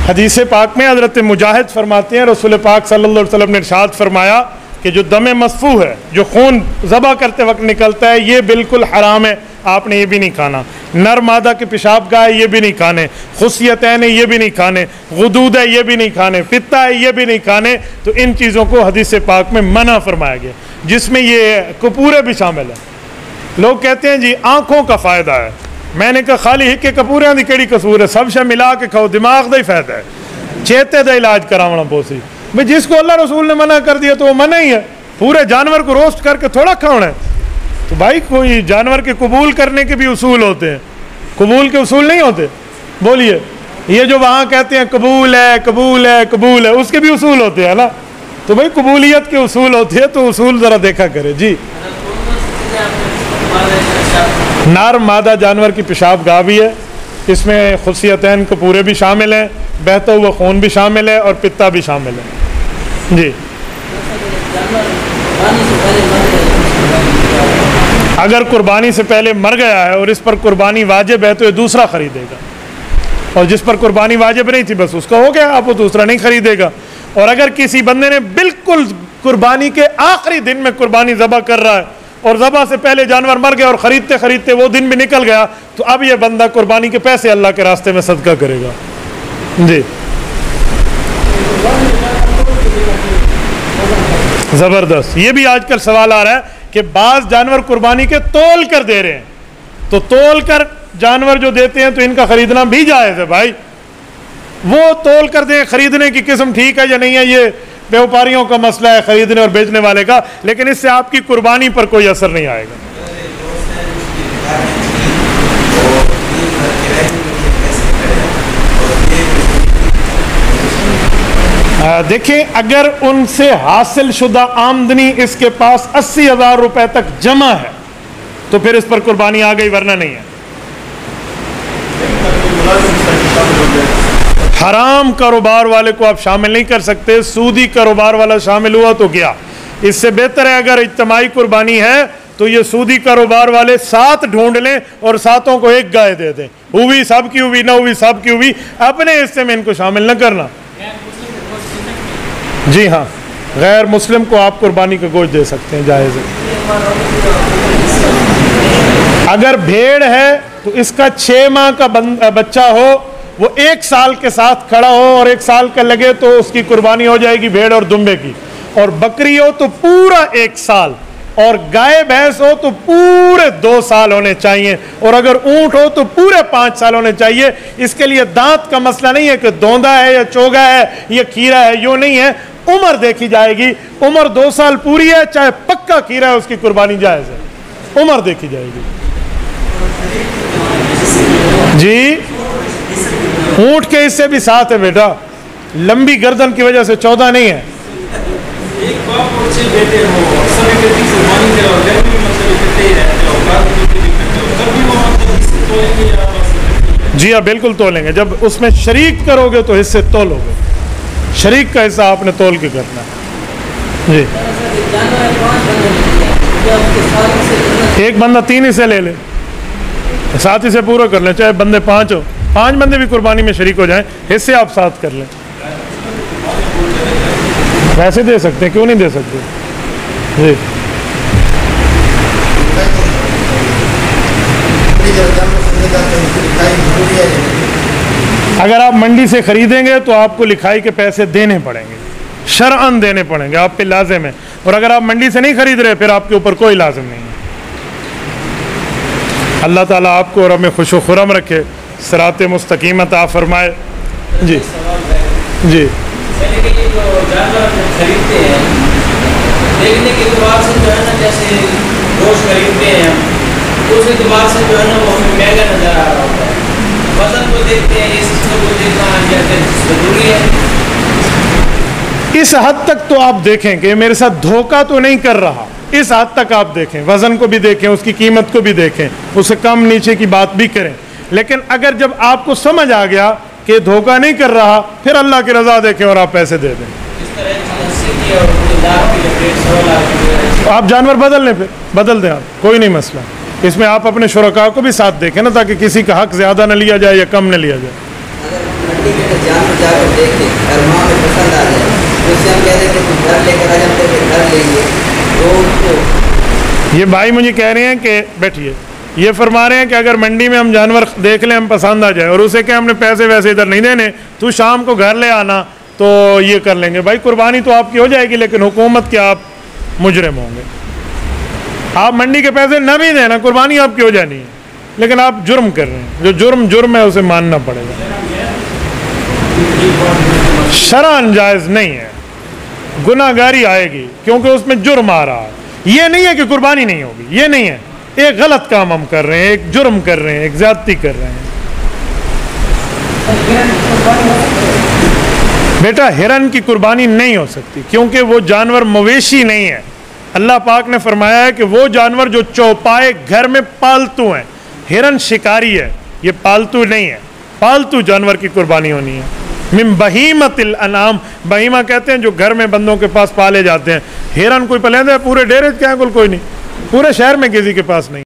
حدیث پاک میں حضرت مجاہد فرماتے ہیں رسول پاک صلی اللہ علیہ وسلم نے ارشاد فرمایا کہ جو دم مسفوح ہے، جو خون ذبح کرتے وقت نکلتا ہے، یہ بالکل حرام ہے، آپ نے یہ بھی نہیں کھانا۔ نر مادہ کے پیشاب گائے یہ بھی نہیں کھانے، خصیتین ہے یہ بھی نہیں کھانے، غدود ہے یہ بھی نہیں کھانے، پتا ہے یہ بھی نہیں کھانے۔ تو ان چیزوں کو حدیث پاک میں منع فرمایا گیا، جس میں یہ کپورے بھی شامل ہیں۔ لوگ کہتے ہیں جی آنکھوں کا فائدہ ہے، میں نے کہا خالی ہکے کپوریاں دی کیڑی قصور ہے، سب شے ملا کے کھاؤ، دماغ دا ہی فائدہ ہے، چیتے دا علاج کراونا پوسی۔ بھئی جس کو اللہ رسول نے منع کر دیا تو وہ منع ہی ہے، پورے جانور کو روسٹ کر کے تھوڑا کھانا ہے۔ تو بھائی کوئی جانور کے قبول کرنے کے بھی اصول ہوتے ہیں، قبول کے اصول نہیں ہوتے؟ بولیے، یہ جو وہاں کہتے ہیں قبول ہے قبول ہے قبول ہے، اس کے بھی اصول ہوتے ہیں نا۔ تو بھائی قبولیت کے اصول ہوتے ہیں تو اصول ذرا دیکھا کرے۔ جی، نر مادہ جانور کی پیشاب گاہ بھی ہے، اس میں خصیتین کپورے بھی شامل ہیں، بہتا ہوا خون بھی شامل ہے اور پتا بھی شامل ہے۔ جی، اگر قربانی سے پہلے مر گیا ہے اور اس پر قربانی واجب ہے تو یہ دوسرا خریدے گا، اور جس پر قربانی واجب نہیں تھی بس اس کا ہو گیا، آپ وہ دوسرا نہیں خریدے گا۔ اور اگر کسی بندے نے بالکل قربانی کے آخری دن میں قربانی ذبح کر رہا ہے اور ذبح سے پہلے جانور مر گیا اور خریدتے خریدتے وہ دن بھی نکل گیا، تو اب یہ بندہ قربانی کے پیسے اللہ کے راستے میں صدقہ کرے گا۔ جی، زبردست۔ یہ بھی آج کل سوال آ رہا ہے کہ بعض جانور قربانی کے تول کر دے رہے ہیں، تو تول کر جانور جو دیتے ہیں تو ان کا خریدنا بھی جائز ہے۔ بھائی وہ تول کر دیں، خریدنے کی قسم ٹھیک ہے یا نہیں ہے، یہ بیوپاریوں کا مسئلہ ہے، خریدنے اور بیچنے والے کا، لیکن اس سے آپ کی قربانی پر کوئی اثر نہیں آئے گا۔ دیکھیں اگر ان سے حاصل شدہ آمدنی اس کے پاس 80,000 روپے تک جمع ہے تو پھر اس پر قربانی آ گئی، ورنہ نہیں ہے۔ حرام کاروبار والے کو آپ شامل نہیں کر سکتے، سودی کاروبار والا شامل ہوا تو گیا۔ اس سے بہتر ہے اگر اجتماعی قربانی ہے تو یہ سودی کاروبار والے 7 ڈھونڈ لیں اور 7 کو ایک گائے دے دیں، ہوئی سب کی ہوئی، نہ ہوئی سب کی ہوئی، اپنے حصے میں ان کو شامل نہ کرنا۔ جی ہاں، غیر مسلم کو آپ قربانی کا گوشت دے سکتے ہیں، جائز ہے۔ اگر بھیڑ ہے تو اس کا 6 ماہ کا بچہ ہو، وہ 1 سال کے ساتھ کھڑا ہو اور 1 سال کا لگے تو اس کی قربانی ہو جائے گی بھیڑ اور دمبے کی، اور بکری ہو تو پورا 1 سال، اور گائے بھینس ہو تو پورے 2 سال ہونے چاہیے، اور اگر اونٹ ہو تو پورے 5 سال ہونے چاہیے۔ اس کے لیے دانت کا مسئلہ نہیں ہے کہ دوندا ہے یا چوگا ہے یا کھیرا ہے، یوں نہیں ہے، عمر دیکھی جائے گی، عمر 2 سال پوری ہے چاہے پکا کھیرا ہے، اس کی قربانی جائز ہے، عمر دیکھی جائے گی۔ جی، اونٹ کے حصے بھی 7 ہے بیٹا، لمبی گردن کی وجہ سے 14 نہیں ہے۔ جی ہاں بالکل تولیں گے، جب اس میں شریک کرو گے تو حصے تولو گے، شریک کا حصہ آپ نے تول کے کرنا ہے۔ جی، ایک بندہ 3 حصے لے لے، 7 حصے پورا کر لیں، چاہے بندے 5 ہو، 5 بندے بھی قربانی میں شریک ہو جائیں، حصے آپ 7 کر لیں۔ ویسے دے سکتے ہیں، کیوں نہیں دے سکتے؟ جی، اگر آپ منڈی سے خریدیں گے تو آپ کو لکھائی کے پیسے دینے پڑیں گے، شرعاً دینے پڑیں گے، آپ پہ لازم ہے، اور اگر آپ منڈی سے نہیں خرید رہے پھر آپ کے اوپر کوئی لازم نہیں ہے۔ اللہ تعالیٰ آپ کو اور ہمیں خوش و خرم رکھے، صراط مستقیم عطا فرمائے۔ جی جی، خریدتے ہیں دیکھنے کے اعتبار سے جو ہے نا، جیسے گوشت خریدتے ہیں تو اس اعتبار سے جو ہے نا وہ ہمیں مہنگا نظر آ رہا ہوتا ہے، وزن کو دیکھتے ہیں، اس چیز کو دیکھنا کہتے ہیں ضروری ہے۔ اس حد تک تو آپ دیکھیں کہ میرے ساتھ دھوکہ تو نہیں کر رہا، اس حد تک آپ دیکھیں، وزن کو بھی دیکھیں، اس کی قیمت کو بھی دیکھیں، اسے کم نیچے کی بات بھی کریں۔ لیکن اگر جب آپ کو سمجھ آ گیا کہ دھوکہ نہیں کر رہا، پھر اللہ کی رضا دیکھیں اور آپ پیسے دے دیں۔ آپ جانور بدل لیں، پھر بدل دیں آپ، کوئی نہیں مسئلہ۔ اس میں آپ اپنے شرکاء کو بھی ساتھ دیکھیں نا، تاکہ کسی کا حق زیادہ نہ لیا جائے یا کم نہ لیا جائے۔ منڈی میں اگر جانور جا کر دیکھیں اور وہاں میں پسند آ جائے تو اس سے ہم کہتے ہیں کہ تم گھر لے کر آ جاتے ہیں، گھر لیں گے تو یہ بھائی مجھے کہہ رہے ہیں کہ بیٹھیے، یہ فرما رہے ہیں کہ اگر منڈی میں ہم جانور دیکھ لیں ہم پسند آ جائے اور اسے کہ ہم نے پیسے ویسے ادھر نہیں دینے، تو شام کو گھر لے آنا تو یہ کر لیں گے۔ بھائی قربانی تو آپ کی ہو جائے گی لیکن حکومت کے آپ مجرم ہوں گے۔ آپ منڈی کے پیسے نہ بھی دینا، قربانی آپ کی ہو جانی ہے، لیکن آپ جرم کر رہے ہیں۔ جو جرم ہے اسے ماننا پڑے گا۔ شرعاً جائز نہیں ہے، گناہ گاری آئے گی کیونکہ اس میں جرم آ رہا ہے۔ یہ نہیں ہے کہ قربانی نہیں ہوگی، یہ نہیں ہے، ایک غلط کام ہم کر رہے ہیں، ایک جرم کر رہے ہیں، ایک زیادتی کر رہے ہیں۔ بیٹا ہرن کی قربانی نہیں ہو سکتی کیونکہ وہ جانور مویشی نہیں ہے۔ اللہ پاک نے فرمایا ہے کہ وہ جانور جو چوپائے گھر میں پالتو ہیں، ہرن شکاری ہے، یہ پالتو نہیں ہے، پالتو جانور کی قربانی ہونی ہے۔ من بہیمت الانعام، بہیمہ کہتے ہیں جو گھر میں بندوں کے پاس پالے جاتے ہیں۔ ہرن کوئی پلندہ ہے پورے ڈیرے کے ہیں، کوئی نہیں، پورے شہر میں کسی کے پاس نہیں۔